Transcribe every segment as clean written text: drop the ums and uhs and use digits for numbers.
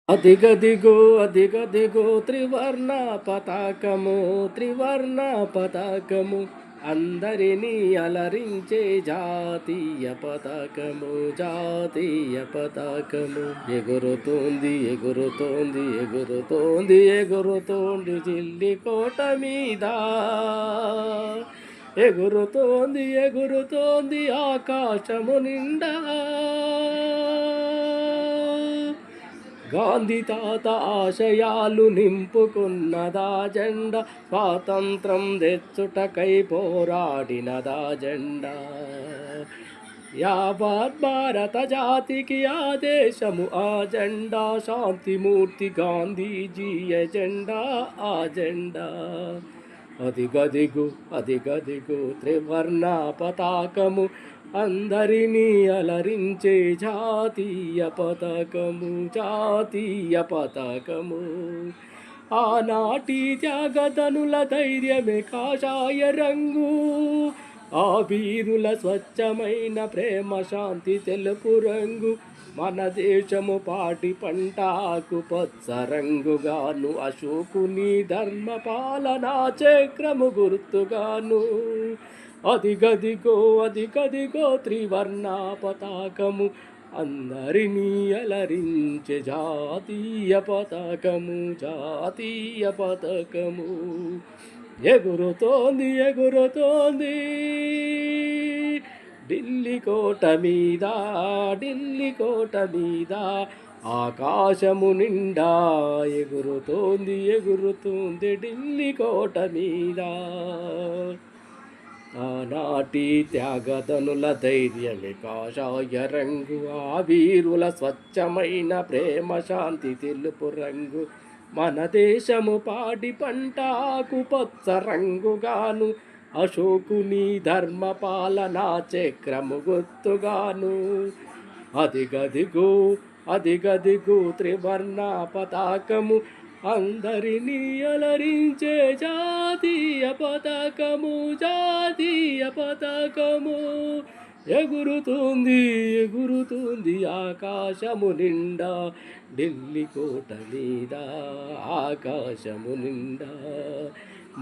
అదిగదిగో అదిగదిగో త్రివర్ణ పతాకము, త్రివర్ణ పతాకము, అందరినీ అలరించే జాతీయ పతాకము, జాతీయ పతాకము. ఎగురుతోంది ఎగురుతోంది ఎగురుతోంది ఎగురుతోంది ఢిల్లీ కోట మీద, ఎగురుతోంది ఎగురుతోంది ఆకాశము నిండా. గాంధీ తాత ఆశయాలు నింపుకున్నదా జెండా, స్వాతంత్రం తెచ్చుటకై పోరాడినదా జెండా. యావత్ భారత జాతికి ఆదేశము ఆ జెండా, శాంతిమూర్తి గాంధీజీ ఎజెండా ఆ జెండా. అదిగదిగు అదిగదిగు త్రివర్ణ పతాకము, అందరినీ అలరించే జాతీయ పతాకము, జాతీయ పతాకము. ఆనాటి త్యాగతనుల ధైర్యమే కాషాయ రంగు, ఆ వీరుల స్వచ్ఛమైన ప్రేమ శాంతి తెలుపు రంగు. మన దేశము పాటి పంటాకు పచ్చ రంగుగాను, అశోకుని ధర్మ పాలనా చక్రము గుర్తుగాను. అదిగదిగో అదిగదిగో త్రివర్ణ పతాకము, అందరినీ అలరించే జాతీయ పతాకము, జాతీయ పతాకము. ఎగురుతోంది ఎగురుతోంది ఢిల్లీ కోట మీద, ఢిల్లీ కోట మీద, ఆకాశము నిండా. ఎగురుతోంది ఎగురుతోంది ఢిల్లీ కోట మీద. ఆనాటి త్యాగతనుల ధైర్యమే కాషాయ రంగు, ఆ వీరుల స్వచ్ఛమైన ప్రేమ శాంతి తెలుపు రంగు. మన దేశము పాడి పంటాకు పచ్చ రంగుగాను, అశోకుని ధర్మ పాలనా చక్రము గుర్తుగాను. అదిగదిగో అదిగదిగో త్రివర్ణ పతాకము, అందరినీ అలరించే జాతీయ పతాకము, జాతీయ పతాకము. ఎగురుతుంది ఎగురుతుంది ఆకాశము నిండా, ఢిల్లీ కోట మీద, ఆకాశము నిండా.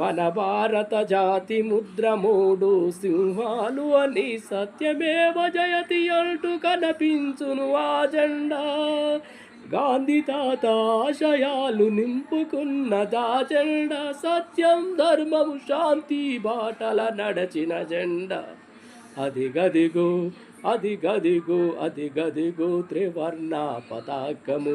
మన భారత జాతి ముద్ర మూడు సింహాలు అని, సత్యమేవ జయతి అంటూ కనిపించును ఆ జెండా. గాంధీ తాత ఆశయాలు నింపుకున్నదా జెండా, సత్యం ధర్మము శాంతి బాటల నడచిన జెండా. అదిగదిగో అదిగదిగో అదిగదిగో త్రివర్ణ పతాకము.